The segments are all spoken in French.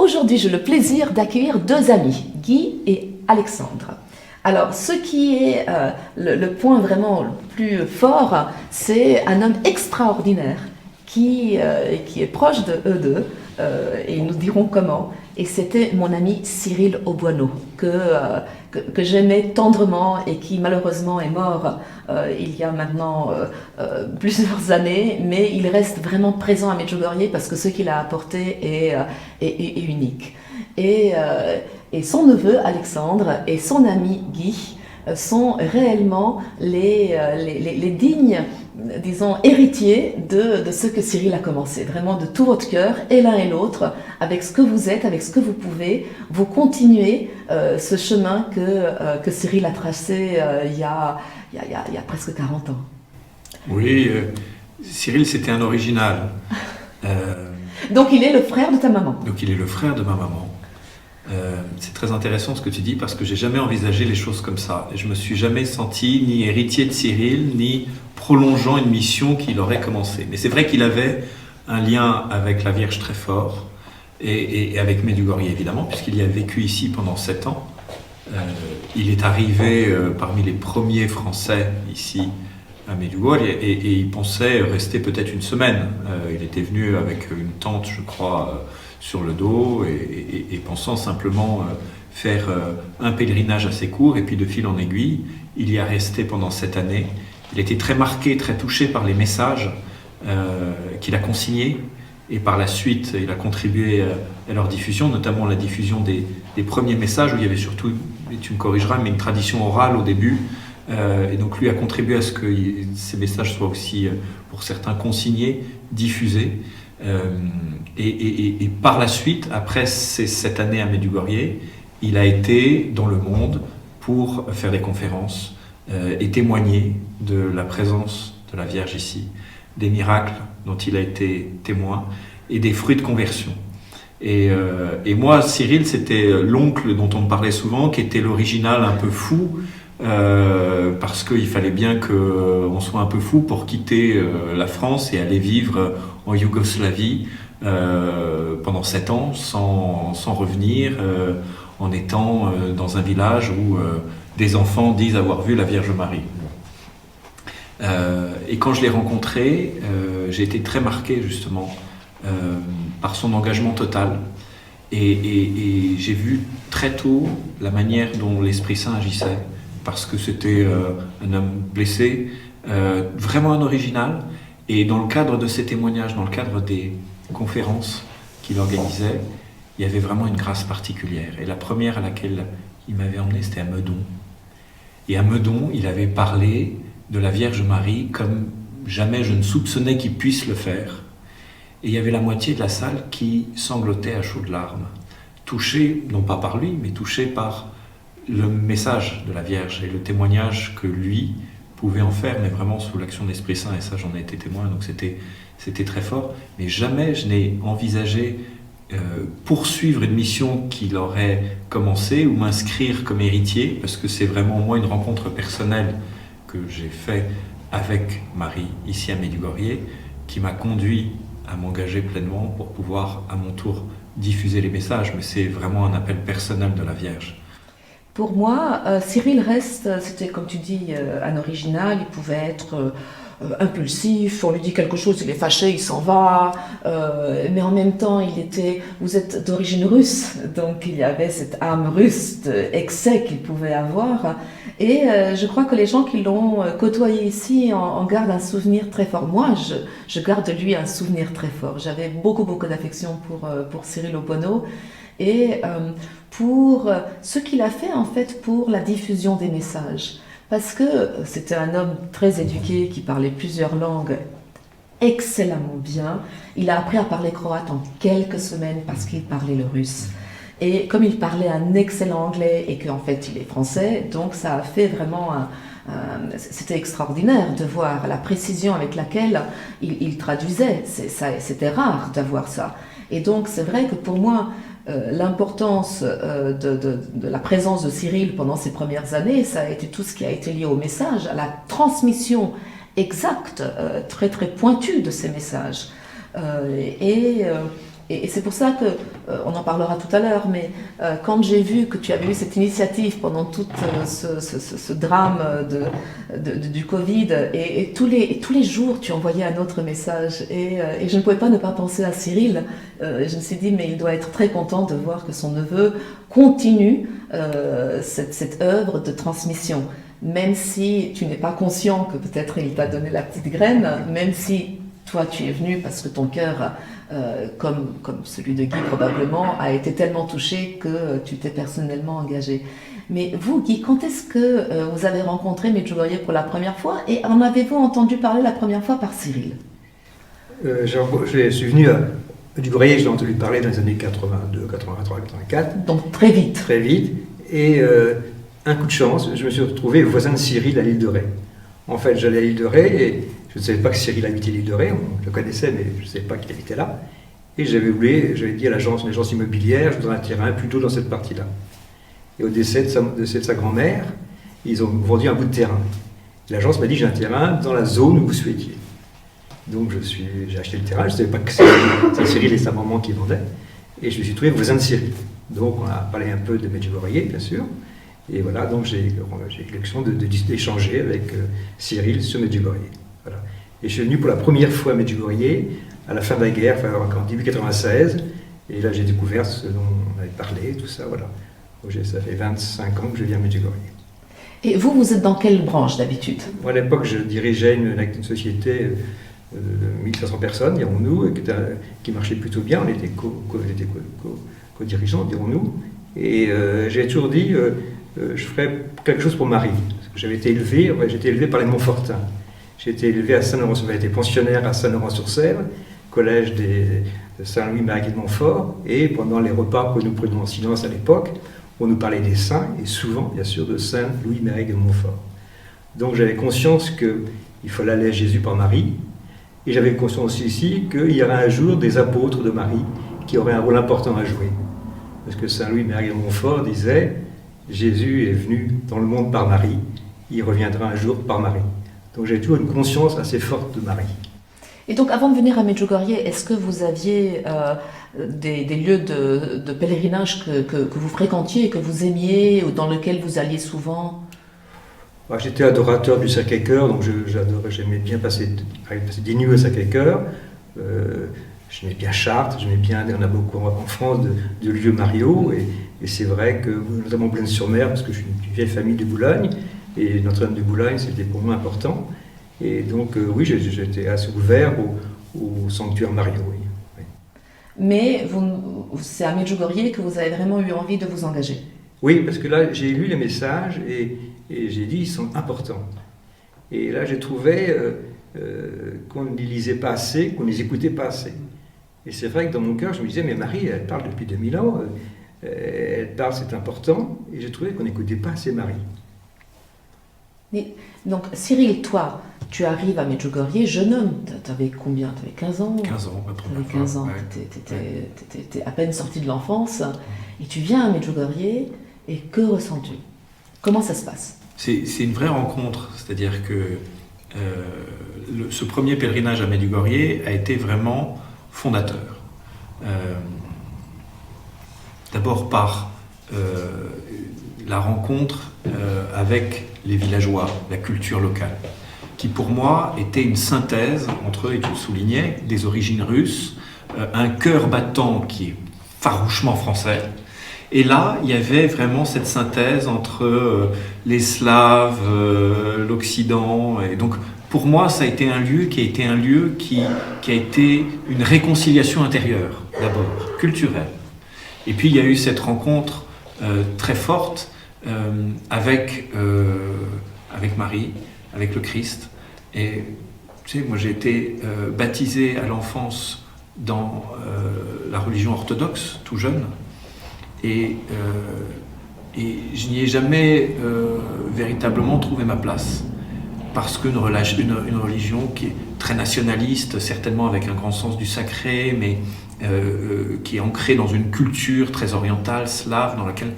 Aujourd'hui, j'ai le plaisir d'accueillir deux amis, Guy et Alexandre. Alors, ce qui est le point vraiment le plus fort, c'est un homme extraordinaire qui est proche de eux deux, et ils nous diront comment. Et c'était mon ami Cyril Auboineau, que j'aimais tendrement et qui malheureusement est mort il y a maintenant plusieurs années, mais il reste vraiment présent à Medjugorje parce que ce qu'il a apporté est unique. Et son neveu Alexandre et son ami Guy sont réellement les dignes, disons, héritiers de ce que Cyril a commencé. Vraiment de tout votre cœur, et l'un et l'autre, avec ce que vous êtes, avec ce que vous pouvez, vous continuez ce chemin que Cyril a tracé il y a presque 40 ans. Oui, Cyril, c'était un original. Donc il est le frère de ta maman. Donc il est le frère de ma maman. C'est très intéressant ce que tu dis parce que j'ai jamais envisagé les choses comme ça. Et je me suis jamais senti ni héritier de Cyril, ni prolongeant une mission qu'il aurait commencée. Mais c'est vrai qu'il avait un lien avec la Vierge très fort et avec Medjugorje évidemment, puisqu'il y a vécu ici pendant 7 ans. Il est arrivé parmi les premiers Français ici à Medjugorje et il pensait rester peut-être une semaine. Il était venu avec une tente, je crois, sur le dos et pensant simplement faire un pèlerinage assez court et puis de fil en aiguille, il y a resté pendant cette année. Il était très marqué, très touché par les messages qu'il a consignés et par la suite il a contribué à leur diffusion, notamment la diffusion des premiers messages où il y avait surtout, et tu me corrigeras, mais une tradition orale au début. Et donc lui a contribué à ce que ces messages soient aussi, pour certains, consignés, diffusés. Et par la suite, après cette année à Medjugorje, il a été dans le monde pour faire des conférences et témoigner de la présence de la Vierge ici, des miracles dont il a été témoin et des fruits de conversion. Et moi, Cyril, c'était l'oncle dont on me parlait souvent, qui était l'original un peu fou, parce qu'il fallait bien qu'on soit un peu fou pour quitter la France et aller vivre en Yougoslavie pendant 7 ans sans revenir, en étant dans un village où des enfants disent avoir vu la Vierge Marie. Et quand je l'ai rencontré, j'ai été très marqué justement par son engagement total et j'ai vu très tôt la manière dont l'Esprit Saint agissait, parce que c'était un homme blessé, vraiment un original. Et dans le cadre de ces témoignages, dans le cadre des conférences qu'il organisait, il y avait vraiment une grâce particulière. Et la première à laquelle il m'avait emmené, c'était à Meudon. Et à Meudon, il avait parlé de la Vierge Marie comme jamais je ne soupçonnais qu'il puisse le faire. Et il y avait la moitié de la salle qui sanglotait à chaudes larmes, touchée, non pas par lui, mais touchée par le message de la Vierge et le témoignage que lui pouvait en faire, mais vraiment sous l'action de l'Esprit Saint, et ça j'en ai été témoin, donc c'était très fort. Mais jamais je n'ai envisagé poursuivre une mission qu'il aurait commencée ou m'inscrire comme héritier, parce que c'est vraiment moi une rencontre personnelle que j'ai fait avec Marie ici à Medjugorje, qui m'a conduit à m'engager pleinement pour pouvoir à mon tour diffuser les messages, mais c'est vraiment un appel personnel de la Vierge. Pour moi, Cyril reste, c'était comme tu dis, un original, il pouvait être impulsif, on lui dit quelque chose, il est fâché, il s'en va, mais en même temps, vous êtes d'origine russe, donc il y avait cette âme russe d'excès qu'il pouvait avoir, et je crois que les gens qui l'ont côtoyé ici en gardent un souvenir très fort. Moi, je garde de lui un souvenir très fort. J'avais beaucoup d'affection pour Cyril Auboineau, et pour ce qu'il a fait en fait pour la diffusion des messages. Parce que c'était un homme très éduqué qui parlait plusieurs langues excellemment bien. Il a appris à parler croate en quelques semaines parce qu'il parlait le russe. Et comme il parlait un excellent anglais et qu'en fait il est français, donc ça a fait vraiment c'était extraordinaire de voir la précision avec laquelle il traduisait. C'était rare d'avoir ça. Et donc c'est vrai que pour moi, l'importance de la présence de Cyril pendant ces premières années, ça a été tout ce qui a été lié au message, à la transmission exacte, très très pointue de ces messages. Et c'est pour ça que, on en parlera tout à l'heure, mais quand j'ai vu que tu avais eu cette initiative pendant tout ce drame du Covid, et tous les jours tu envoyais un autre message, et je ne pouvais pas ne pas penser à Cyril. Je me suis dit, mais il doit être très content de voir que son neveu continue cette œuvre de transmission. Même si tu n'es pas conscient que peut-être il t'a donné la petite graine, même si toi tu es venu parce que ton cœur, comme celui de Guy probablement, a été tellement touché que tu t'es personnellement engagé. Mais vous, Guy, quand est-ce que vous avez rencontré Medjugorje pour la première fois, et en avez-vous entendu parler la première fois par Cyril? Je suis venu à Medjugorje, j'ai entendu parler dans les années 82, 83, 84. Donc très vite. Très vite. Et un coup de chance, je me suis retrouvé voisin de Cyril à l'île de Ré. En fait, j'allais à l'île de Ré et je ne savais pas que Cyril habitait l'île de Ré, on le connaissait, mais je ne savais pas qu'il habitait là. Et j'avais dit à l'agence immobilière, je voudrais un terrain plutôt dans cette partie-là. Et au décès de sa grand-mère, ils ont vendu un bout de terrain. L'agence m'a dit, j'ai un terrain dans la zone où vous souhaitiez. Donc j'ai acheté le terrain, je ne savais pas que c'était Cyril et sa maman qui vendaient. Et je me suis trouvé voisin de Cyril. Donc on a parlé un peu de Medjugorje, bien sûr. Et voilà, donc j'ai eu l'occasion d'échanger avec Cyril sur Medjugorje. Voilà. Et je suis venu pour la première fois à Medjugorje à la fin de la guerre, enfin, en début 96. Et là, j'ai découvert ce dont on avait parlé, tout ça, voilà. Donc, ça fait 25 ans que je viens à Medjugorje. Et vous êtes dans quelle branche d'habitude? Moi, à l'époque, je dirigeais une société de 1500 personnes, dirons-nous, qui marchait plutôt bien. On était co-dirigeants, dirons-nous. Et j'ai toujours dit, je ferais quelque chose pour Marie. Parce que j'avais été élevé par les Montfortins. J'ai été élevé à Saint-Laurent, j'avais été pensionnaire à Saint-Laurent-sur-Sèvre, collège de Saint-Louis-Marie de Montfort, et pendant les repas que nous prenions en silence à l'époque, on nous parlait des saints, et souvent, bien sûr, de Saint-Louis-Marie de Montfort. Donc j'avais conscience qu'il fallait aller à Jésus par Marie, et j'avais conscience aussi qu'il y aurait un jour des apôtres de Marie qui auraient un rôle important à jouer. Parce que Saint-Louis-Marie de Montfort disait « Jésus est venu dans le monde par Marie, il reviendra un jour par Marie ». Donc j'ai toujours une conscience assez forte de Marie. Et donc avant de venir à Medjugorje, est-ce que vous aviez des lieux de pèlerinage que vous fréquentiez et que vous aimiez, ou dans lesquels vous alliez souvent? J'étais adorateur du Sacré-Cœur, donc j'aimais bien passer des nuits au Sacré-Cœur. J'aimais bien Chartres, j'aimais bien, on a beaucoup en France de lieux mariaux, et c'est vrai que, notamment Boulogne-sur-Mer, parce que je suis une vieille famille de Boulogne, et Notre-Dame de Boulogne, c'était pour moi important. Et donc, oui, j'étais assez ouvert au sanctuaire mariaux, oui. Mais c'est à Medjugorje que vous avez vraiment eu envie de vous engager? Oui, parce que là, j'ai lu les messages et j'ai dit, ils sont importants. Et là, j'ai trouvé qu'on ne les lisait pas assez, qu'on ne les écoutait pas assez. Et c'est vrai que dans mon cœur, je me disais, mais Marie, elle parle depuis 2000 ans, elle parle, c'est important. Et j'ai trouvé qu'on n'écoutait pas assez Marie. Donc, Cyril, toi, tu arrives à Medjugorje, jeune homme, tu avais combien? Tu avais 15 ans? 15 ans, tu avais 15 ans, tu étais à peine sorti de l'enfance, et tu viens à Medjugorje, et que ressens-tu? Comment ça se passe? C'est une vraie rencontre, c'est-à-dire que ce premier pèlerinage à Medjugorje a été vraiment fondateur. D'abord par la rencontre avec les villageois, la culture locale, qui pour moi était une synthèse entre, et tu le soulignais, des origines russes, un cœur battant qui est farouchement français. Et là, il y avait vraiment cette synthèse entre les Slaves, l'Occident. Et donc, pour moi, ça a été un lieu qui a été une réconciliation intérieure, d'abord, culturelle. Et puis, il y a eu cette rencontre très forte avec Marie, avec le Christ. Et tu sais, moi, j'ai été baptisé à l'enfance dans la religion orthodoxe, tout jeune. Et je n'y ai jamais véritablement trouvé ma place. Parce qu'une religion qui est très nationaliste, certainement avec un grand sens du sacré, mais qui est ancrée dans une culture très orientale, slave, dans laquelle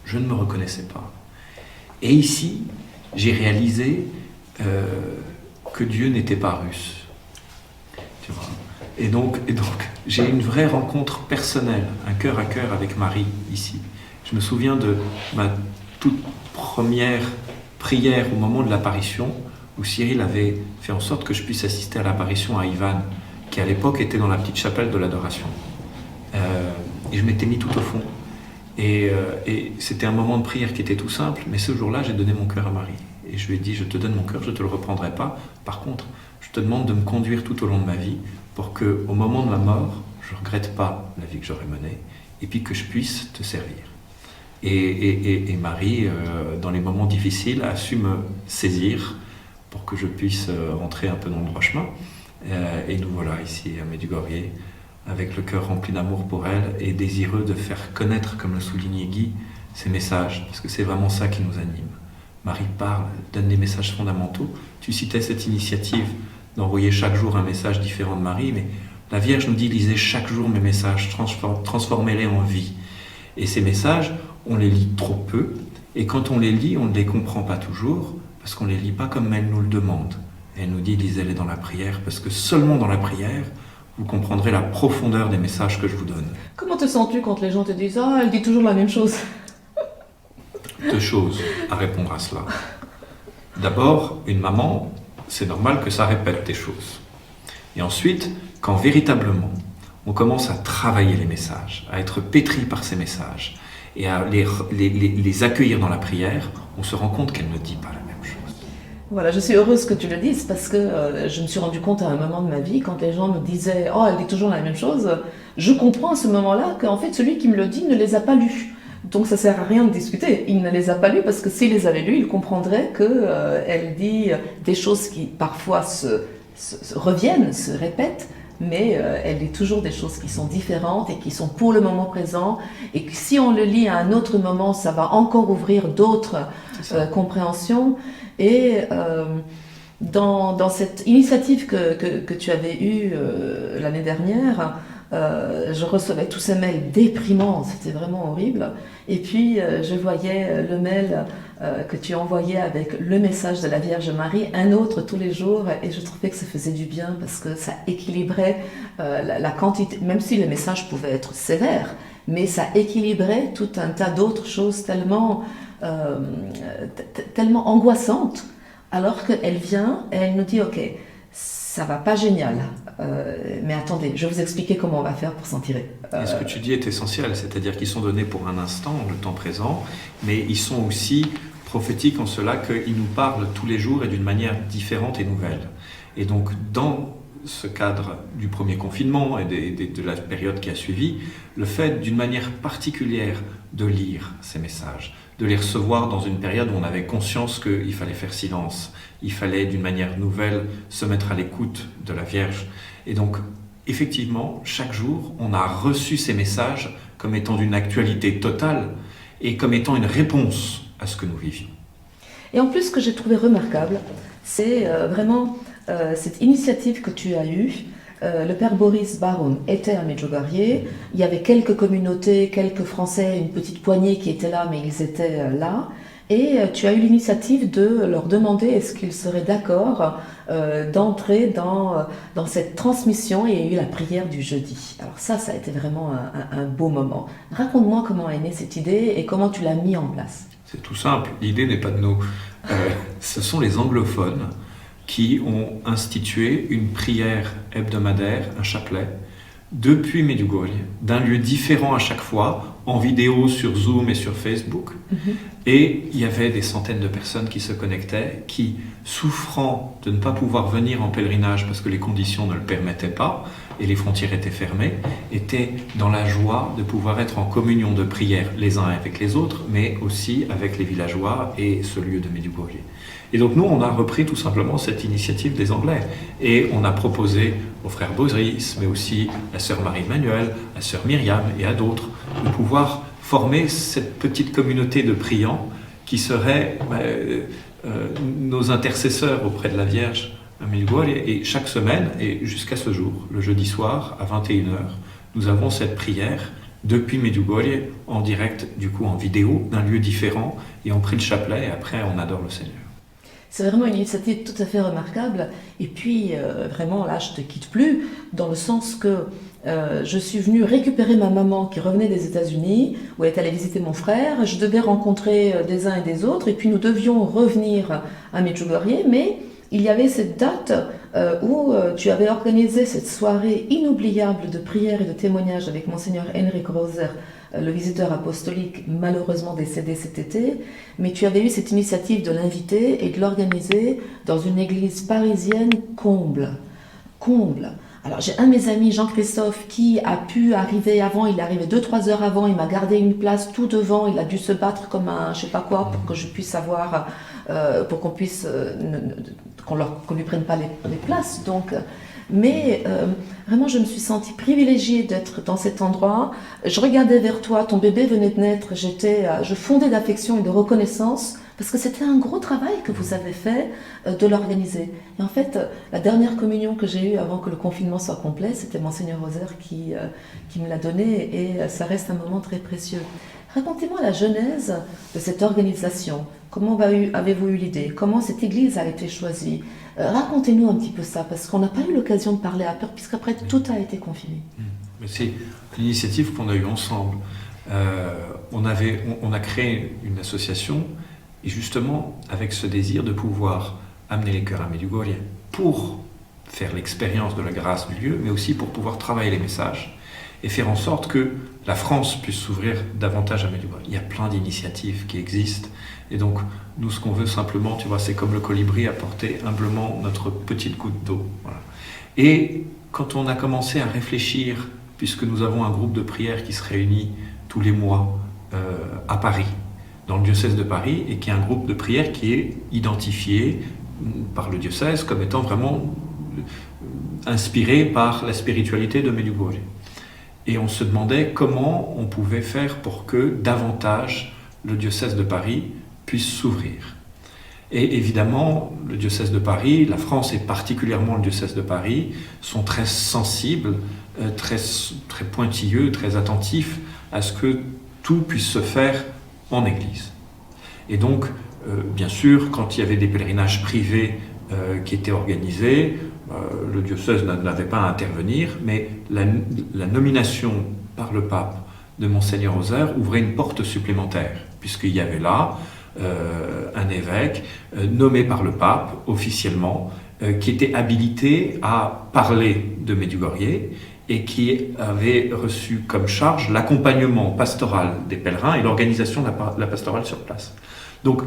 je ne me reconnaissais pas. Et ici, j'ai réalisé que Dieu n'était pas russe. Tu vois. Et donc j'ai une vraie rencontre personnelle, un cœur à cœur avec Marie ici. Je me souviens de ma toute première prière au moment de l'apparition, où Cyril avait fait en sorte que je puisse assister à l'apparition à Ivan, qui à l'époque était dans la petite chapelle de l'adoration. Et je m'étais mis tout au fond. Et c'était un moment de prière qui était tout simple, mais ce jour-là, j'ai donné mon cœur à Marie. Et je lui ai dit, je te donne mon cœur, je ne te le reprendrai pas. Par contre, je te demande de me conduire tout au long de ma vie pour qu'au moment de ma mort, je ne regrette pas la vie que j'aurais menée et puis que je puisse te servir. Et Marie, dans les moments difficiles, a su me saisir pour que je puisse rentrer un peu dans le droit chemin. Et nous voilà ici à Medjugorje, avec le cœur rempli d'amour pour elle et désireux de faire connaître, comme le soulignait Guy, ces messages, parce que c'est vraiment ça qui nous anime. Marie parle, donne des messages fondamentaux. Tu citais cette initiative d'envoyer chaque jour un message différent de Marie, mais la Vierge nous dit, lisez chaque jour mes messages, transformez-les en vie. Et ces messages, on les lit trop peu, et quand on les lit, on ne les comprend pas toujours, parce qu'on ne les lit pas comme elle nous le demande. Elle nous dit, lisez-les dans la prière, parce que seulement dans la prière, vous comprendrez la profondeur des messages que je vous donne. Comment te sens-tu quand les gens te disent « Ah, elle dit toujours la même chose ?» Deux choses à répondre à cela. D'abord, une maman, c'est normal que ça répète des choses. Et ensuite, quand véritablement on commence à travailler les messages, à être pétri par ces messages et à les accueillir dans la prière, on se rend compte qu'elle ne dit pas la même chose. Voilà, je suis heureuse que tu le dises parce que je me suis rendu compte à un moment de ma vie, quand les gens me disaient « Oh, elle dit toujours la même chose », je comprends à ce moment-là qu'en fait, celui qui me le dit ne les a pas lus. Donc ça ne sert à rien de discuter. Il ne les a pas lus parce que s'il les avait lus, il comprendrait qu'elle dit des choses qui parfois reviennent, se répètent, mais elle dit toujours des choses qui sont différentes et qui sont pour le moment présent. Et que si on le lit à un autre moment, ça va encore ouvrir d'autres compréhensions. Et dans cette initiative que tu avais eue l'année dernière, je recevais tous ces mails déprimants, c'était vraiment horrible. Et puis je voyais le mail que tu envoyais avec le message de la Vierge Marie, un autre tous les jours, et je trouvais que ça faisait du bien parce que ça équilibrait la quantité, même si le message pouvait être sévère, mais ça équilibrait tout un tas d'autres choses tellement angoissantes, alors qu'elle vient et elle nous dit « Ok, ça va pas génial, mais attendez, je vais vous expliquer comment on va faire pour s'en tirer. » Et ce que tu dis est essentiel, c'est-à-dire qu'ils sont donnés pour un instant, le temps présent, mais ils sont aussi prophétiques en cela qu'ils nous parlent tous les jours et d'une manière différente et nouvelle. Et donc, dans ce cadre du premier confinement et de la période qui a suivi, le fait d'une manière particulière de lire ces messages, de les recevoir dans une période où on avait conscience qu'il fallait faire silence, il fallait d'une manière nouvelle se mettre à l'écoute de la Vierge. Et donc, effectivement, chaque jour, on a reçu ces messages comme étant d'une actualité totale et comme étant une réponse à ce que nous vivions. Et en plus, ce que j'ai trouvé remarquable, c'est vraiment cette initiative que tu as eue. Le père Boris Baron était à Medjugorje. Il y avait quelques communautés, quelques Français, une petite poignée qui étaient là, mais ils étaient là. Et tu as eu l'initiative de leur demander est-ce qu'ils seraient d'accord d'entrer dans cette transmission, et il y a eu la prière du jeudi. Alors ça a été vraiment un beau moment. Raconte-moi comment est née cette idée et comment tu l'as mis en place. C'est tout simple, l'idée n'est pas de nous. Ce sont les anglophones qui ont institué une prière hebdomadaire, un chapelet, depuis Medjugorje, d'un lieu différent à chaque fois, en vidéo sur Zoom et sur Facebook. Et il y avait des centaines de personnes qui se connectaient, qui, souffrant de ne pas pouvoir venir en pèlerinage parce que les conditions ne le permettaient pas et les frontières étaient fermées, étaient dans la joie de pouvoir être en communion de prière les uns avec les autres, mais aussi avec les villageois et ce lieu de Medjugorje. Et donc nous, on a repris tout simplement cette initiative des Anglais et on a proposé au frère Boris, mais aussi à sœur Marie-Emmanuelle, à sœur Myriam et à d'autres, de pouvoir former cette petite communauté de priants qui seraient nos intercesseurs auprès de la Vierge à Medjugorje. Et chaque semaine, et jusqu'à ce jour, le jeudi soir à 21h, nous avons cette prière depuis Medjugorje en direct, du coup en vidéo, d'un lieu différent, et on prie le chapelet et après on adore le Seigneur. C'est vraiment une initiative tout à fait remarquable. Et puis, vraiment, là, je ne te quitte plus, dans le sens que je suis venue récupérer ma maman qui revenait des États-Unis, où elle est allée visiter mon frère. Je devais rencontrer des uns et des autres, et puis nous devions revenir à Medjugorje, mais il y avait cette date où tu avais organisé cette soirée inoubliable de prières et de témoignages avec Monseigneur Henrik Roser, le visiteur apostolique malheureusement décédé cet été, mais tu avais eu cette initiative de l'inviter et de l'organiser dans une église parisienne comble. Comble. Alors j'ai un de mes amis, Jean-Christophe, qui a pu arriver avant, il est arrivé 2-3 heures avant, il m'a gardé une place tout devant, il a dû se battre comme un je sais pas quoi pour que je puisse avoir, pour qu'on puisse, qu'on lui prenne pas les places. Donc, mais vraiment je me suis sentie privilégiée d'être dans cet endroit. Je regardais vers toi, ton bébé venait de naître, je fondais d'affection et de reconnaissance, parce que c'était un gros travail que vous avez fait de l'organiser. Et en fait, la dernière communion que j'ai eue avant que le confinement soit complet, c'était Monseigneur Roser qui me l'a donnée, et ça reste un moment très précieux. Racontez-moi la genèse de cette organisation. Comment avez-vous eu l'idée? Comment cette église a été choisie? Racontez-nous un petit peu ça, parce qu'on n'a pas eu l'occasion de parler à Peur, puisqu'après tout a été confiné. Mais c'est l'initiative qu'on a eue ensemble. On a créé une association, et justement avec ce désir de pouvoir amener les cœurs à Medjugorje pour faire l'expérience de la grâce du lieu, mais aussi pour pouvoir travailler les messages et faire en sorte que la France puisse s'ouvrir davantage à Medjugorje. Il y a plein d'initiatives qui existent, et donc nous, ce qu'on veut simplement, tu vois, c'est comme le colibri, apporter humblement notre petite goutte d'eau. Voilà. Et quand on a commencé à réfléchir, puisque nous avons un groupe de prière qui se réunit tous les mois à Paris, dans le diocèse de Paris, et qui est un groupe de prière qui est identifié par le diocèse comme étant vraiment inspiré par la spiritualité de Medjugorje. Et on se demandait comment on pouvait faire pour que davantage le diocèse de Paris puisse s'ouvrir. Et évidemment, le diocèse de Paris, la France et particulièrement le diocèse de Paris, sont très sensibles, très pointilleux, très attentifs à ce que tout puisse se faire en Église. Et donc, bien sûr, quand il y avait des pèlerinages privés qui étaient organisés, le diocèse n'avait pas à intervenir, mais la nomination par le pape de Monseigneur Roser ouvrait une porte supplémentaire, puisqu'il y avait là un évêque nommé par le pape officiellement, qui était habilité à parler de Medjugorje et qui avait reçu comme charge l'accompagnement pastoral des pèlerins et l'organisation de la pastorale sur place. Donc,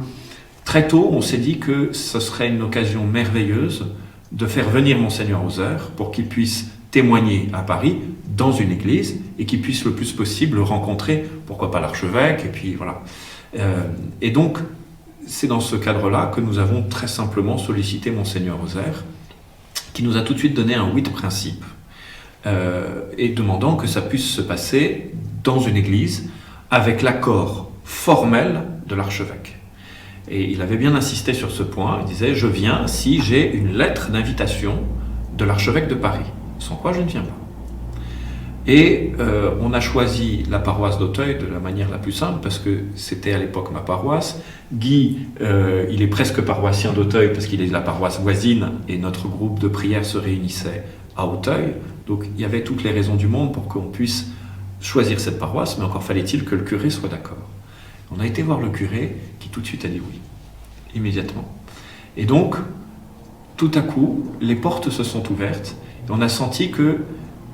très tôt, on s'est dit que ce serait une occasion merveilleuse de faire venir Monseigneur Roser pour qu'il puisse témoigner à Paris dans une église et qu'il puisse le plus possible rencontrer, pourquoi pas l'archevêque, et puis voilà. Et donc, c'est dans ce cadre-là que nous avons très simplement sollicité Monseigneur Roser, qui nous a tout de suite donné un oui de principe, et demandant que ça puisse se passer dans une église avec l'accord formel de l'archevêque. Et il avait bien insisté sur ce point, il disait « Je viens si j'ai une lettre d'invitation de l'archevêque de Paris, sans quoi je ne viens pas ». Et on a choisi la paroisse d'Auteuil de la manière la plus simple, parce que c'était à l'époque ma paroisse. Guy, il est presque paroissien d'Auteuil, parce qu'il est de la paroisse voisine, et notre groupe de prière se réunissait à Auteuil. Donc il y avait toutes les raisons du monde pour qu'on puisse choisir cette paroisse, mais encore fallait-il que le curé soit d'accord. On a été voir le curé, qui tout de suite a dit oui, immédiatement. Et donc, tout à coup, les portes se sont ouvertes, et on a senti que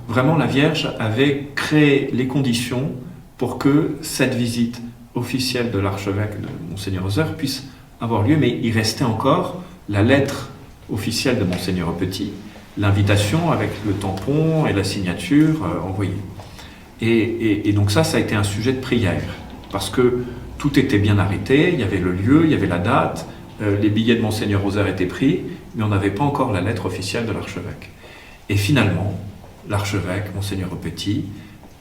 vraiment la Vierge avait créé les conditions pour que cette visite officielle de l'archevêque de Monseigneur Roser puisse avoir lieu, mais il restait encore la lettre officielle de Monseigneur Petit, l'invitation avec le tampon et la signature envoyée. Et donc ça a été un sujet de prière, parce que tout était bien arrêté, il y avait le lieu, il y avait la date, les billets de Monseigneur Roser étaient pris, mais on n'avait pas encore la lettre officielle de l'archevêque. Et finalement, l'archevêque, Monseigneur Petit,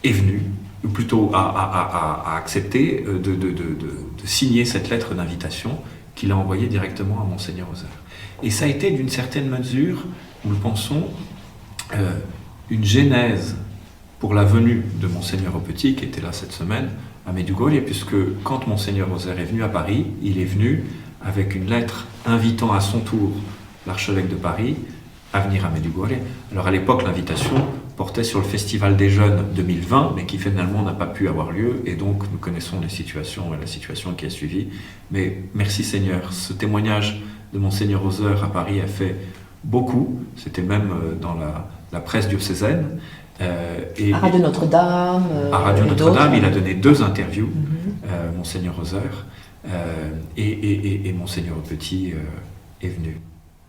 est venu, ou plutôt a accepté de signer cette lettre d'invitation qu'il a envoyée directement à Monseigneur Roser. Et ça a été d'une certaine mesure, nous le pensons, une genèse pour la venue de Monseigneur Petit, qui était là cette semaine, à Medjugorje, puisque quand Monseigneur Roser est venu à Paris, il est venu avec une lettre invitant à son tour l'archevêque de Paris à venir à Medjugorje. Alors à l'époque, l'invitation portait sur le Festival des Jeunes 2020, mais qui finalement n'a pas pu avoir lieu, et donc nous connaissons la situation qui a suivi. Mais merci Seigneur, ce témoignage de Monseigneur Hauser à Paris a fait beaucoup, c'était même dans la presse diocésaine. À Radio Notre-Dame. À Radio Notre-Dame, il a donné 2 interviews, Monseigneur Hauser, et Monseigneur Petit est venu.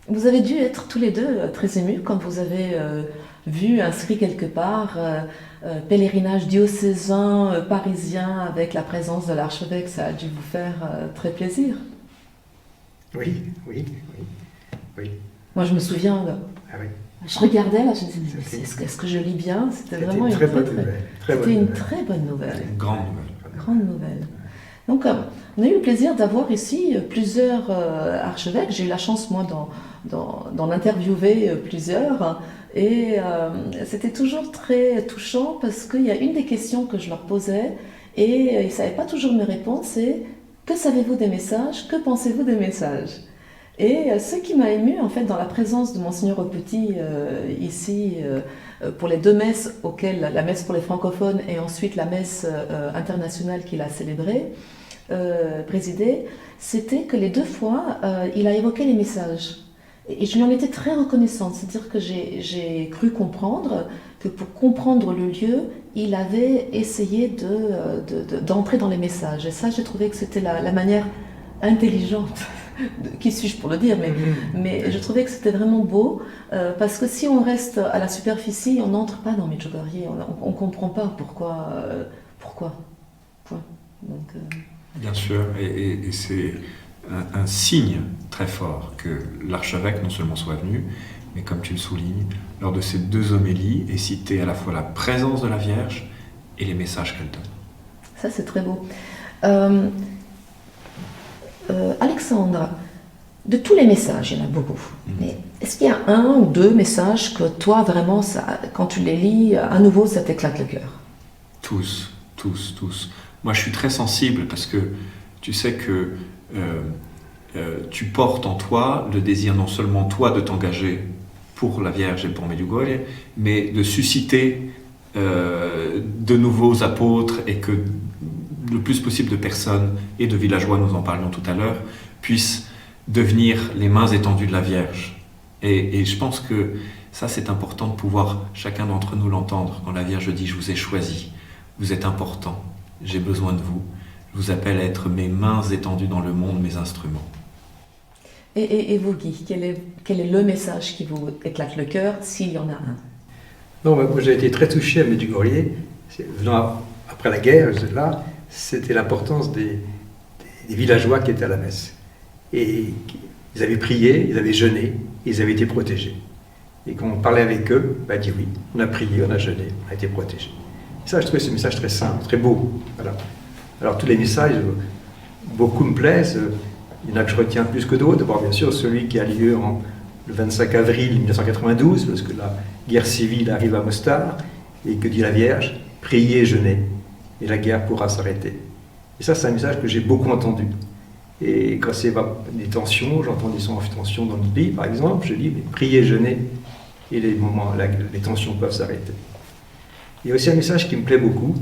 Vous avez dû être tous les deux très émus quand vous avez vu inscrit quelque part pèlerinage diocésain parisien avec la présence de l'archevêque. Ça a dû vous faire très plaisir. Oui. Moi, je me souviens, Ah oui. je regardais là, je me disais, est-ce que je lis bien? C'était vraiment une très bonne nouvelle. Une grande nouvelle. Grande nouvelle. Donc, on a eu le plaisir d'avoir ici plusieurs archevêques. J'ai eu la chance, moi, d'en interviewer plusieurs. Et c'était toujours très touchant parce qu'il y a une des questions que je leur posais et ils ne savaient pas toujours me répondre, c'est « Que savez-vous des messages? Que pensez-vous des messages ?» Et ce qui m'a ému, en fait, dans la présence de Monseigneur Petit ici, pour les 2 messes auxquelles, la messe pour les francophones et ensuite la messe internationale qu'il a célébrée, présidée, c'était que les 2 fois, il a évoqué les messages. Et je lui en étais très reconnaissante, c'est-à-dire que j'ai cru comprendre que pour comprendre le lieu, il avait essayé d'entrer dans les messages. Et ça, j'ai trouvé que c'était la manière intelligente, qui suis-je pour le dire, mais je trouvais que c'était vraiment beau, parce que si on reste à la superficie, on n'entre pas dans Medjugorje, on ne comprend pas pourquoi. Point. Donc, Bien sûr, et c'est un signe très fort que l'archevêque non seulement soit venu, mais comme tu le soulignes, lors de ces 2 homélies est citée à la fois la présence de la Vierge et les messages qu'elle donne. Ça, c'est très beau. Alexandre, de tous les messages, il y en a beaucoup, mais est-ce qu'il y a 1 ou 2 messages que toi, vraiment, quand tu les lis, à nouveau, ça t'éclate le cœur? Tous. Moi, je suis très sensible parce que tu sais que tu portes en toi le désir non seulement toi de t'engager pour la Vierge et pour Medjugorje, mais de susciter de nouveaux apôtres et que le plus possible de personnes et de villageois, nous en parlions tout à l'heure, puissent devenir les mains étendues de la Vierge. Et je pense que ça, c'est important de pouvoir, chacun d'entre nous, l'entendre quand la Vierge dit « Je vous ai choisi, vous êtes important, j'ai besoin de vous, je vous appelle à être mes mains étendues dans le monde, mes instruments. » Et vous, Guy, quel est le message qui vous éclate le cœur, s'il y en a un? Non, moi j'ai été très touché à Medjugorje. Venant après la guerre, là, c'était l'importance des villageois qui étaient à la messe. Et ils avaient prié, ils avaient jeûné, ils avaient été protégés. Et quand on parlait avec eux, on a dit oui, on a prié, on a jeûné, on a été protégés. Et ça, je trouvais ce message très simple, très beau. Voilà. Alors tous les messages, beaucoup me plaisent. Il y en a que je retiens plus que d'autres. D'abord, bien sûr, celui qui a lieu le 25 avril 1992, parce que la guerre civile arrive à Mostar, et que dit la Vierge, priez, jeûnez, et la guerre pourra s'arrêter. Et ça, c'est un message que j'ai beaucoup entendu. Et quand c'est des tensions, j'entends des tensions dans le pays, par exemple, je dis, mais priez, jeûnez, et les tensions peuvent s'arrêter. Il y a aussi un message qui me plaît beaucoup,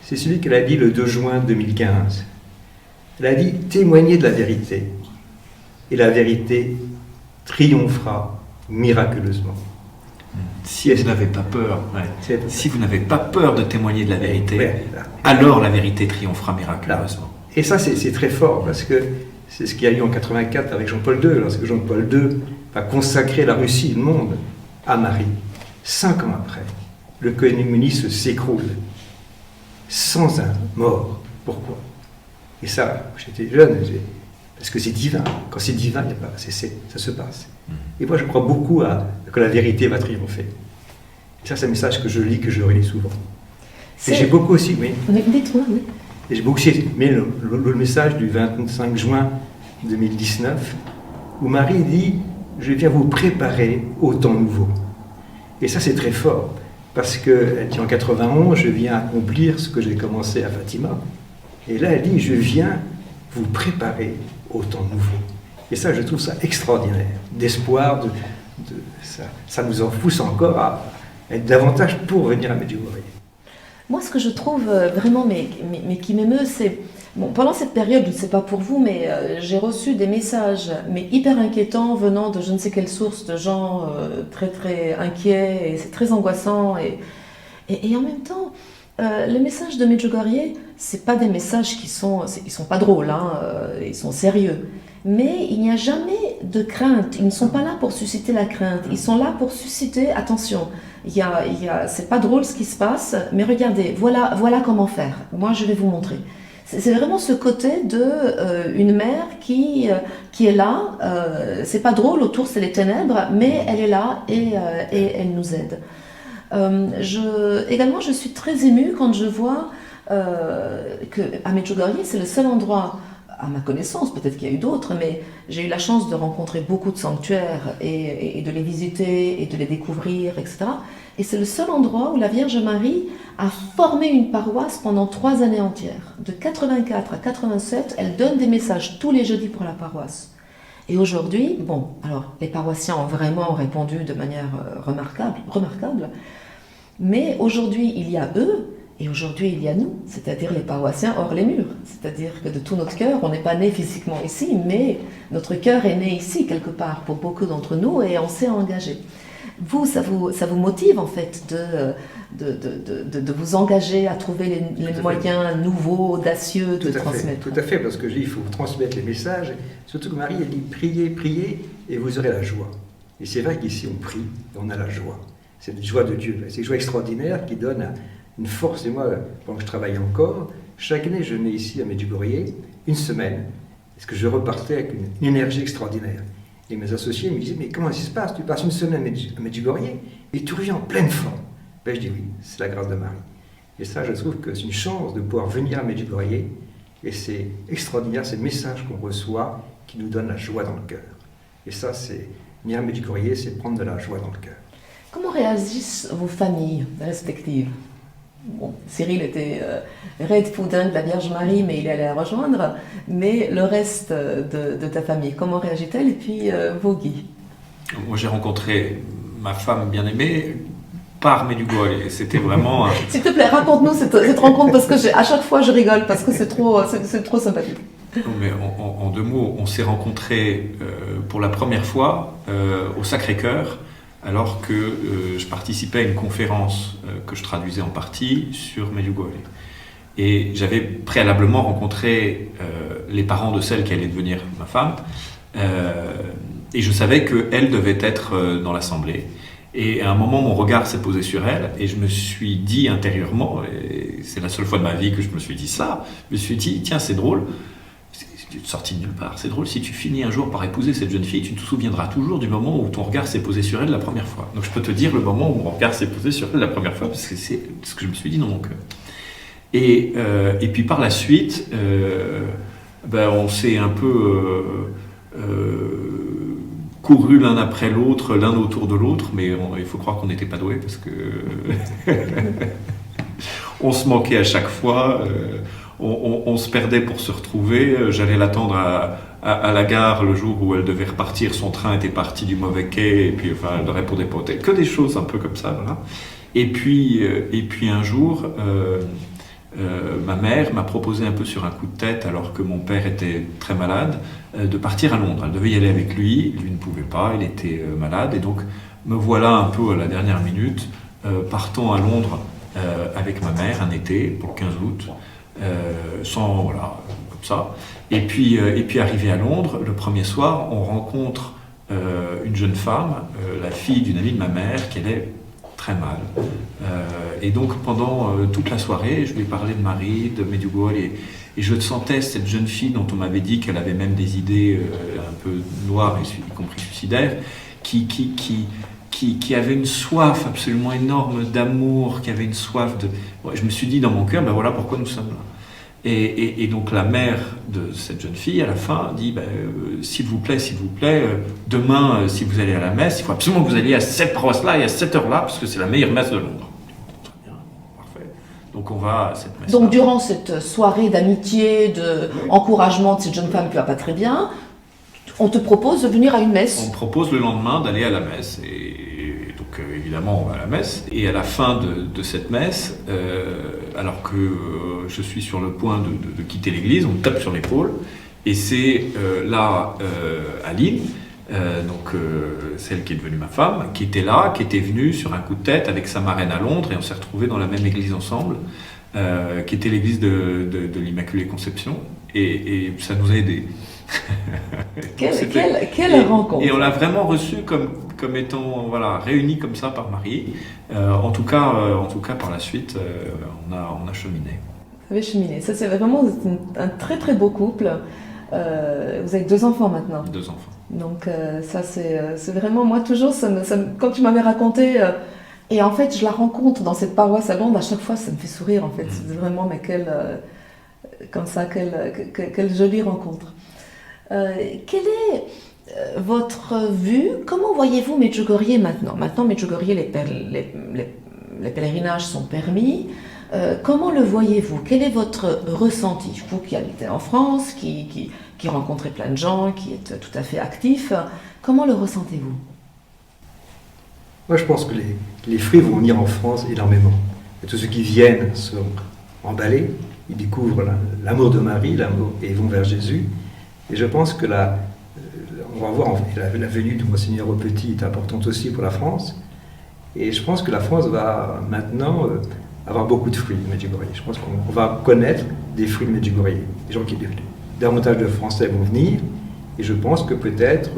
c'est celui qu'elle a dit le 2 juin 2015. Elle a dit « Témoignez de la vérité, et la vérité triomphera miraculeusement. » Si vous n'avez pas peur, si vous n'avez pas peur de témoigner de la vérité, alors la vérité triomphera miraculeusement. Et ça, c'est très fort, parce que c'est ce qu'il y a eu en 84 avec Jean-Paul II, lorsque Jean-Paul II va consacrer la Russie, le monde, à Marie. 5 ans après, le communisme s'écroule, sans un mort. Pourquoi? Et ça, j'étais jeune, parce que c'est divin. Quand c'est divin, il n'y a pas, ça se passe. Et moi, je crois beaucoup que la vérité va triompher. Et ça, c'est un message que je lis, que je relis souvent. Et j'ai beaucoup aussi, oui. Dites-moi, oui. Et j'ai beaucoup aussi aimé le message du 25 juin 2019, où Marie dit « Je viens vous préparer au temps nouveau ». Et ça, c'est très fort, parce qu'elle dit en 91, je viens accomplir ce que j'ai commencé à Fatima. Et là, elle dit, je viens vous préparer au temps nouveau. Et ça, je trouve ça extraordinaire, d'espoir, ça nous en pousse encore à être davantage pour venir à Medjugorje. Moi, ce que je trouve vraiment, mais qui m'émeut, c'est... Bon, pendant cette période, je ne sais pas pour vous, mais j'ai reçu des messages mais hyper inquiétants venant de je ne sais quelle source, de gens très très inquiets, et c'est très angoissant. Et en même temps, les messages de Medjugorje, c'est pas des messages ils sont pas drôles, hein, ils sont sérieux. Mais il n'y a jamais de crainte, ils ne sont pas là pour susciter la crainte, ils sont là pour susciter, attention, c'est pas drôle ce qui se passe, mais regardez, voilà comment faire, moi je vais vous montrer. C'est vraiment ce côté de une mère qui est là, c'est pas drôle, autour c'est les ténèbres, mais elle est là et elle nous aide. Également, je suis très émue quand je vois qu'à Medjugorje, c'est le seul endroit, à ma connaissance, peut-être qu'il y a eu d'autres, mais j'ai eu la chance de rencontrer beaucoup de sanctuaires et de les visiter et de les découvrir, etc. Et c'est le seul endroit où la Vierge Marie a formé une paroisse pendant 3 années entières. De 84 à 87, elle donne des messages tous les jeudis pour la paroisse. Et aujourd'hui, bon, alors les paroissiens ont vraiment répondu de manière remarquable, mais aujourd'hui il y a eux, et aujourd'hui il y a nous, c'est-à-dire les paroissiens hors les murs. C'est-à-dire que de tout notre cœur, on n'est pas né physiquement ici, mais notre cœur est né ici quelque part pour beaucoup d'entre nous et on s'est engagé. Vous, ça vous motive en fait de vous engager à trouver les moyens nouveaux, audacieux de transmettre. Tout à fait, parce que il faut transmettre les messages. Surtout que Marie, elle dit priez, et vous aurez la joie. Et c'est vrai qu'ici on prie, et on a la joie. C'est la joie de Dieu. C'est une joie extraordinaire qui donne une force. Et moi, pendant que je travaille encore, chaque année je venais ici à Medjugorje une semaine, parce que je repartais avec une énergie extraordinaire. Et mes associés me disaient, mais comment ça se passe? Tu passes une semaine à Medjugorje et tu reviens en pleine forme. Ben, je dis oui, c'est la grâce de Marie. Et ça, je trouve que c'est une chance de pouvoir venir à Medjugorje. Et c'est extraordinaire, ces messages qu'on reçoit qui nous donnent la joie dans le cœur. Et ça, venir à Medjugorje, c'est prendre de la joie dans le cœur. Comment réagissent vos familles respectives? Bon, Cyril était raide poudin de la Vierge Marie, mais il allait la rejoindre. Mais le reste de ta famille, comment réagit-elle? Et puis vous, Guy? Moi, j'ai rencontré ma femme bien-aimée par Medjugorje. C'était vraiment... S'il te plaît, raconte-nous cette rencontre, parce que à chaque fois, je rigole, parce que c'est trop sympathique. Non, mais en 2 mots, on s'est rencontrés pour la première fois au Sacré-Cœur, alors que je participais à une conférence que je traduisais en partie sur Medjugorje. Et j'avais préalablement rencontré les parents de celle qui allait devenir ma femme, et je savais qu'elle devait être dans l'assemblée. Et à un moment, mon regard s'est posé sur elle, et je me suis dit intérieurement, et c'est la seule fois de ma vie que je me suis dit ça, je me suis dit, tiens, c'est drôle, sorti de nulle part. C'est drôle, si tu finis un jour par épouser cette jeune fille, tu te souviendras toujours du moment où ton regard s'est posé sur elle la première fois. Donc je peux te dire le moment où mon regard s'est posé sur elle la première fois, parce que c'est ce que je me suis dit dans mon cœur. Et puis par la suite, on s'est un peu couru l'un après l'autre, l'un autour de l'autre, mais il faut croire qu'on n'était pas doués, parce que on se manquait à chaque fois. On se perdait pour se retrouver. J'allais l'attendre à la gare le jour où elle devait repartir. Son train était parti du mauvais quai, et puis elle ne répondait pas au téléphone. Que des choses un peu comme ça, voilà. Et puis un jour, ma mère m'a proposé un peu sur un coup de tête, alors que mon père était très malade, de partir à Londres. Elle devait y aller avec lui. Lui ne pouvait pas, il était malade. Et donc, me voilà un peu à la dernière minute, partant à Londres avec ma mère un été, pour le 15 août. Voilà, comme ça. Et puis arrivé à Londres, le premier soir, on rencontre une jeune femme, la fille d'une amie de ma mère, qui allait très mal. Et donc pendant toute la soirée, je lui parlais de Marie, de Medjugorje, et je sentais cette jeune fille dont on m'avait dit qu'elle avait même des idées un peu noires, y compris suicidaires, qui avait une soif absolument énorme d'amour, qui avait une soif de... Je me suis dit dans mon cœur, voilà pourquoi nous sommes là. Et donc la mère de cette jeune fille, à la fin, dit, s'il vous plaît, demain, si vous allez à la messe, il faut absolument que vous alliez à cette paroisse-là et à cette heure-là, parce que c'est la meilleure messe de Londres. Très bien, parfait. Donc on va à cette messe-là. Donc durant cette soirée d'amitié, d'encouragement de cette jeune femme qui ne va pas très bien, On te propose de venir à une On messe. me propose le lendemain d'aller à la messe. Et donc, évidemment, on va à la messe. Et à la fin de cette messe, alors que je suis sur le point de quitter l'église, on me tape sur l'épaule. Et c'est Aline, celle qui est devenue ma femme, qui était là, qui était venue sur un coup de tête avec sa marraine à Londres. Et on s'est retrouvés dans la même église ensemble, qui était l'église de l'Immaculée Conception. Et ça nous a aidés. Quelle rencontre! Et on l'a vraiment reçu comme étant réunis comme ça par Marie. En tout cas, par la suite, on a cheminé. Vous avez cheminé. Ça, c'est vraiment un très très beau couple. Vous avez 2 enfants maintenant. 2 enfants. Donc ça, c'est vraiment, moi toujours, quand tu m'avais raconté, et en fait, je la rencontre dans cette paroisse à Londres, à chaque fois, ça me fait sourire, en fait. C'est vraiment, mais quelle jolie rencontre. Quelle est votre vue? Comment voyez-vous Medjugorje maintenant? Maintenant, Medjugorje, les pèlerinages sont permis. Comment le voyez-vous? Quel est votre ressenti? Vous qui habitez en France, qui rencontrez plein de gens, qui êtes tout à fait actif, comment le ressentez-vous? Moi, je pense que les fruits vont venir en France énormément. Et tous ceux qui viennent sont emballés, ils découvrent l'amour de Marie, et ils vont vers Jésus. Et je pense que on va voir, la venue de Monseigneur Aupetit est importante aussi pour la France. Et je pense que la France va maintenant avoir beaucoup de fruits de Medjugorje. Je pense qu'on va connaître des fruits de Medjugorje. Les gens davantage de Français vont venir, et je pense que peut-être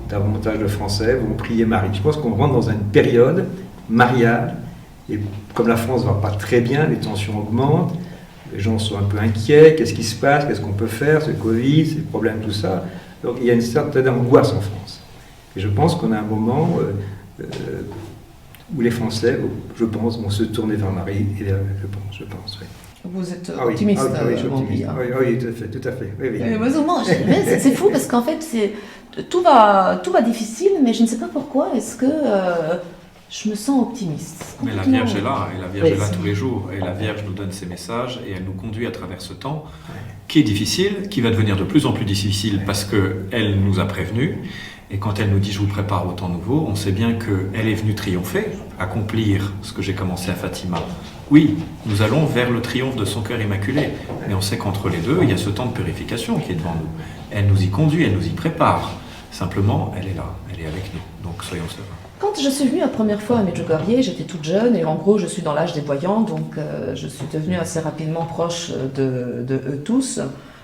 davantage de Français vont prier Marie. Je pense qu'on rentre dans une période mariale, et comme la France ne va pas très bien, les tensions augmentent, les gens sont un peu inquiets, qu'est-ce qui se passe, qu'est-ce qu'on peut faire, ce Covid, ces problèmes, tout ça. Donc il y a une certaine angoisse en France. Et je pense qu'on a un moment où les Français, je pense, vont se tourner vers Marie, et je pense, oui. Vous êtes optimiste, oui, tout à fait. Oui, oui. Mais c'est fou parce qu'en fait, tout va difficile, mais je ne sais pas pourquoi. Est-ce que je me sens optimiste? Mais la Vierge est là, et la Vierge est là tous les jours. Et la Vierge nous donne ses messages, et elle nous conduit à travers ce temps qui est difficile, qui va devenir de plus en plus difficile parce qu'elle nous a prévenus. Et quand elle nous dit « je vous prépare au temps nouveau », on sait bien qu'elle est venue triompher, accomplir ce que j'ai commencé à Fatima. Oui, nous allons vers le triomphe de son cœur immaculé, mais on sait qu'entre les deux, il y a ce temps de purification qui est devant nous. Elle nous y conduit, elle nous y prépare. Simplement, elle est là, elle est avec nous, donc soyons sereins. Quand je suis venue la première fois à Medjugorje, j'étais toute jeune, et en gros, je suis dans l'âge des voyants, donc je suis devenue assez rapidement proche de eux tous.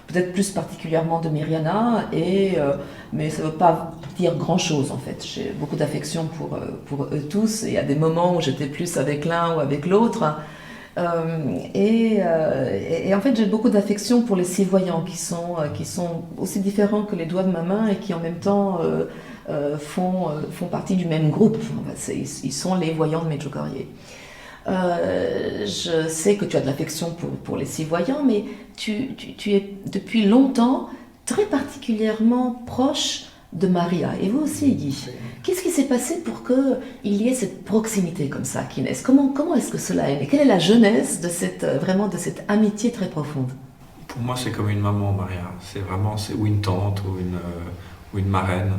Peut-être plus particulièrement de Mirjana, mais ça ne veut pas dire grand-chose en fait. J'ai beaucoup d'affection pour eux tous, et il y a des moments où j'étais plus avec l'un ou avec l'autre. Et en fait, j'ai beaucoup d'affection pour les 6 voyants qui sont aussi différents que les doigts de ma main et qui en même temps font partie du même groupe. Ils sont les voyants de Medjugorje. Je sais que tu as de l'affection pour les 6 voyants, mais tu es depuis longtemps très particulièrement proche de Maria, et vous aussi Guy. Qu'est-ce qui s'est passé pour qu'il y ait cette proximité comme ça qui naisse? Comment est-ce que cela est né? Quelle est la genèse de cette amitié très profonde? Pour moi, c'est comme une maman, Maria. Ou une tante, ou une marraine.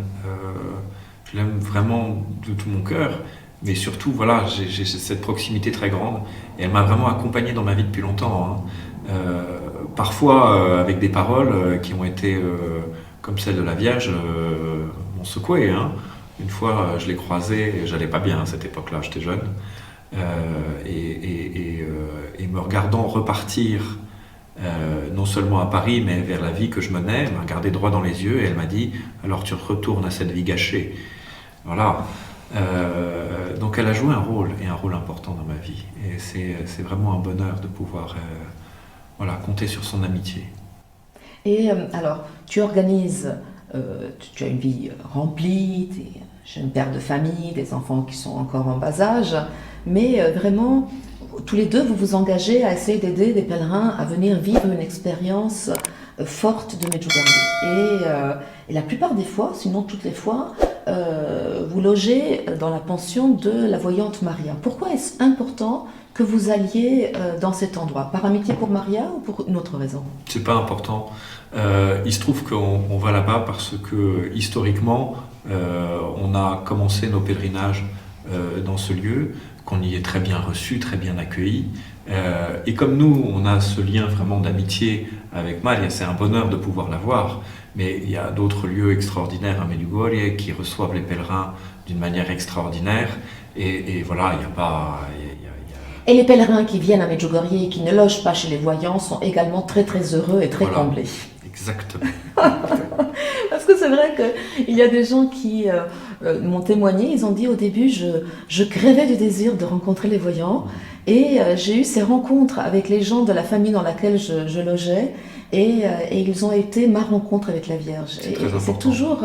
Je l'aime vraiment de tout mon cœur. Mais surtout, voilà, j'ai cette proximité très grande, et elle m'a vraiment accompagné dans ma vie depuis longtemps. Parfois avec des paroles qui ont été, comme celle de la Vierge, m'ont secoué. Une fois, je l'ai croisée, et j'allais pas bien à cette époque-là, j'étais jeune, et me regardant repartir, non seulement à Paris, mais vers la vie que je menais, elle m'a regardé droit dans les yeux, et elle m'a dit « Alors tu retournes à cette vie gâchée ». Voilà. Donc elle a joué un rôle important dans ma vie, et c'est vraiment un bonheur de pouvoir compter sur son amitié. Et alors, tu organises, tu as une vie remplie, tu es jeune père de famille, des enfants qui sont encore en bas âge, mais vraiment, tous les deux, vous vous engagez à essayer d'aider des pèlerins à venir vivre une expérience forte de Medjugorje. Et la plupart des fois, sinon toutes les fois, vous logez dans la pension de la voyante Maria. Pourquoi est-ce important que vous alliez dans cet endroit? Par amitié pour Maria ou pour une autre raison? C'est pas important. Il se trouve qu'on va là-bas parce que historiquement, on a commencé nos pèlerinages dans ce lieu, qu'on y est très bien reçu, très bien accueilli. Et comme nous, on a ce lien vraiment d'amitié avec Maria, c'est un bonheur de pouvoir la voir. Mais il y a d'autres lieux extraordinaires à Medjugorje qui reçoivent les pèlerins d'une manière extraordinaire. Et voilà, il n'y a pas... Et les pèlerins qui viennent à Medjugorje et qui ne logent pas chez les voyants sont également très très heureux et très Voilà. comblés. Exactement. Parce que c'est vrai qu'il y a des gens qui m'ont témoigné, ils ont dit au début, je crevais du désir de rencontrer les voyants, et j'ai eu ces rencontres avec les gens de la famille dans laquelle je logeais, et ils ont été ma rencontre avec la Vierge. C'est Et très c'est important. toujours,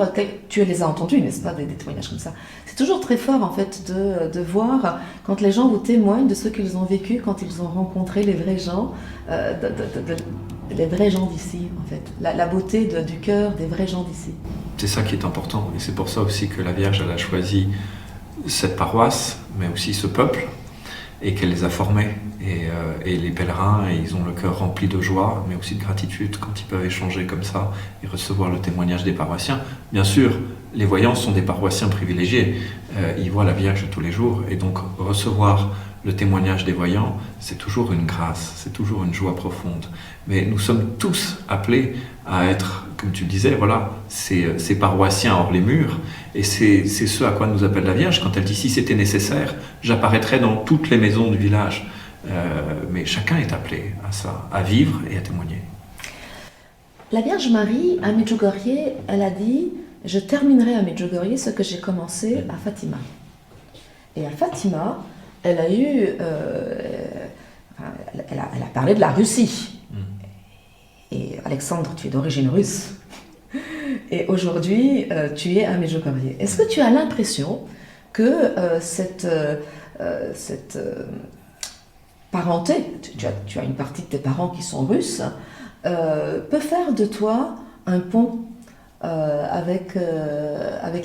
tu les as entendus, n'est-ce pas, des témoignages comme ça. C'est toujours très fort en fait de voir quand les gens vous témoignent de ce qu'ils ont vécu, quand ils ont rencontré les vrais gens, les vrais gens d'ici en fait, la beauté du cœur des vrais gens d'ici. C'est ça qui est important. Et c'est pour ça aussi que la Vierge, elle a choisi cette paroisse, mais aussi ce peuple, et qu'elle les a formés. Et les pèlerins, ils ont le cœur rempli de joie, mais aussi de gratitude quand ils peuvent échanger comme ça et recevoir le témoignage des paroissiens. Bien sûr, les voyants sont des paroissiens privilégiés. Ils voient la Vierge tous les jours, et donc recevoir le témoignage des voyants, c'est toujours une grâce, c'est toujours une joie profonde. Mais nous sommes tous appelés à être, comme tu disais, voilà, ces paroissiens hors les murs. Et c'est ce à quoi nous appelle la Vierge quand elle dit « si c'était nécessaire, j'apparaîtrais dans toutes les maisons du village ». Mais chacun est appelé à ça, à vivre et à témoigner. La Vierge Marie, à Medjugorje, elle a dit « je terminerai à Medjugorje ce que j'ai commencé à Fatima ». Et à Fatima, elle a eu... elle a parlé de la Russie. Et Alexandre, tu es d'origine russe. Et aujourd'hui, tu es à Medjugorje. Est-ce que tu as l'impression que cette parenté, tu as une partie de tes parents qui sont russes, peut faire de toi un pont avec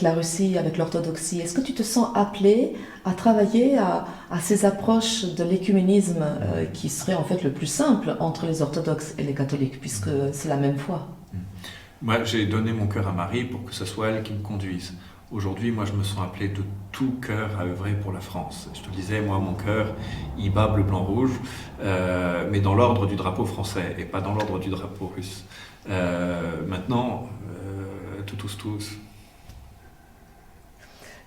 la Russie, avec l'orthodoxie? Est-ce que tu te sens appelé à travailler à ces approches de l'écuménisme qui serait en fait le plus simple entre les orthodoxes et les catholiques, puisque c'est la même foi? Moi, j'ai donné mon cœur à Marie pour que ce soit elle qui me conduise. Aujourd'hui, moi, je me sens appelé de tout cœur à œuvrer pour la France. Je te le disais, moi, mon cœur, il bat bleu, blanc, rouge, mais dans l'ordre du drapeau français et pas dans l'ordre du drapeau russe. Maintenant, tous.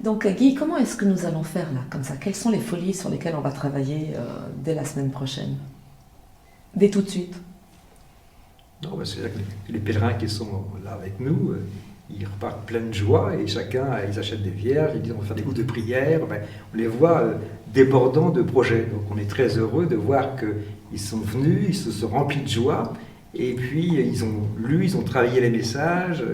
Donc Guy, comment est-ce que nous allons faire là, comme ça? Quelles sont les folies sur lesquelles on va travailler dès la semaine prochaine? Dès tout de suite? Non, c'est-à-dire que les pèlerins qui sont là avec nous, ils repartent pleins de joie, et chacun, ils achètent des vierges, ils disent on va faire des groupes de prière, on les voit débordants de projets. Donc on est très heureux de voir qu'ils sont venus, ils se sont remplis de joie, et puis ils ont lu, ils ont travaillé les messages,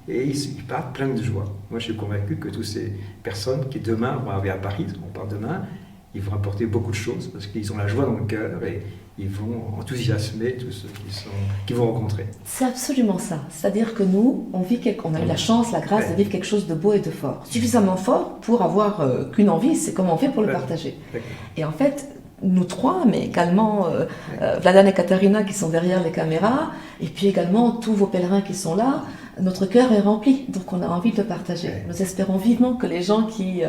et ils partent pleins de joie. Moi je suis convaincu que toutes ces personnes qui demain vont arriver à Paris, on part demain, ils vont apporter beaucoup de choses, parce qu'ils ont la joie dans le cœur, et ils vont enthousiasmer tous ceux qu'ils vont rencontrer. C'est absolument ça. C'est-à-dire que nous, on a eu la chance, la grâce de vivre quelque chose de beau et de fort. Suffisamment fort pour avoir qu'une envie, c'est comment on fait pour le partager. Et en fait, nous trois, mais également Vladan et Katarina qui sont derrière les caméras, et puis également tous vos pèlerins qui sont là, notre cœur est rempli, donc on a envie de le partager. Nous espérons vivement que les gens qui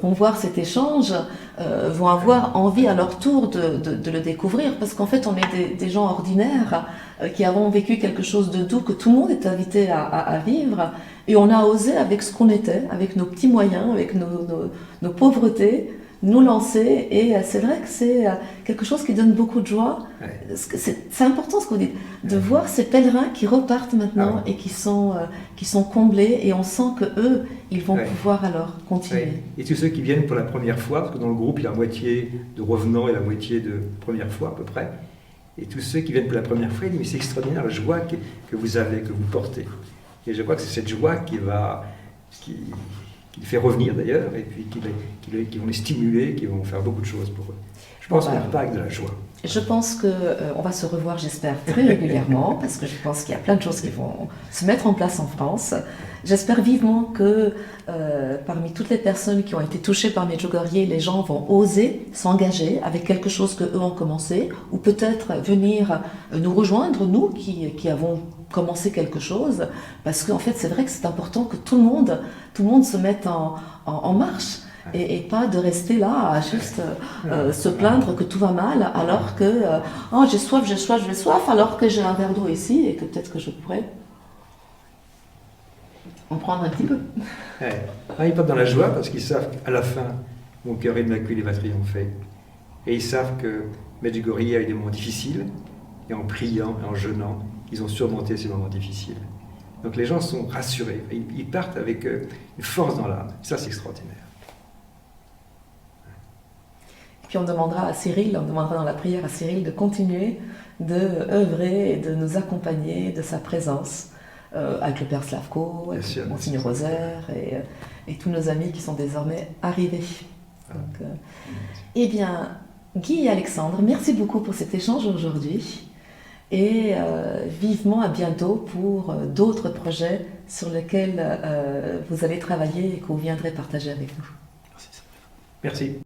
vont voir cet échange vont avoir envie à leur tour de le découvrir, parce qu'en fait on est des gens ordinaires qui avons vécu quelque chose de doux que tout le monde est invité à vivre, et on a osé avec ce qu'on était, avec nos petits moyens, avec nos pauvretés, nous lancer, et c'est vrai que c'est quelque chose qui donne beaucoup de joie. C'est important ce que vous dites, de voir ces pèlerins qui repartent maintenant et qui sont comblés, et on sent que eux, ils vont pouvoir alors continuer. Et tous ceux qui viennent pour la première fois, parce que dans le groupe il y a la moitié de revenants et la moitié de première fois à peu près, et tous ceux qui viennent pour la première fois, ils disent mais c'est extraordinaire la joie que vous avez, que vous portez. Et je crois que c'est cette joie qui les fait revenir d'ailleurs, et puis qui vont les stimuler, qui vont faire beaucoup de choses pour eux. Je pense qu'on repart avec de la joie. Je pense qu'on va se revoir, j'espère, très régulièrement, parce que je pense qu'il y a plein de choses qui vont se mettre en place en France. J'espère vivement que parmi toutes les personnes qui ont été touchées par Medjugorje, les gens vont oser s'engager avec quelque chose qu'eux ont commencé, ou peut-être venir nous rejoindre, nous qui avons commencé quelque chose, parce qu'en fait c'est vrai que c'est important que tout le monde se mette en marche. Et pas de rester là à juste se plaindre que tout va mal alors que oh, j'ai soif, alors que j'ai un verre d'eau ici et que peut-être que je pourrais en prendre un petit peu. Ils partent dans la joie parce qu'ils savent qu'à la fin, mon cœur immaculé va triompher. Et ils savent que Medjugorje a eu des moments difficiles et en priant et en jeûnant, ils ont surmonté ces moments difficiles. Donc les gens sont rassurés, ils partent avec une force dans l'âme. Ça, c'est extraordinaire. Puis on demandera dans la prière à Cyril de continuer de œuvrer et de nous accompagner de sa présence avec le Père Slavko, avec Monseigneur Rosaire et tous nos amis qui sont désormais arrivés. Donc, eh bien, Guy et Alexandre, merci beaucoup pour cet échange aujourd'hui et vivement à bientôt pour d'autres projets sur lesquels vous allez travailler et que vous viendrez partager avec nous. Merci.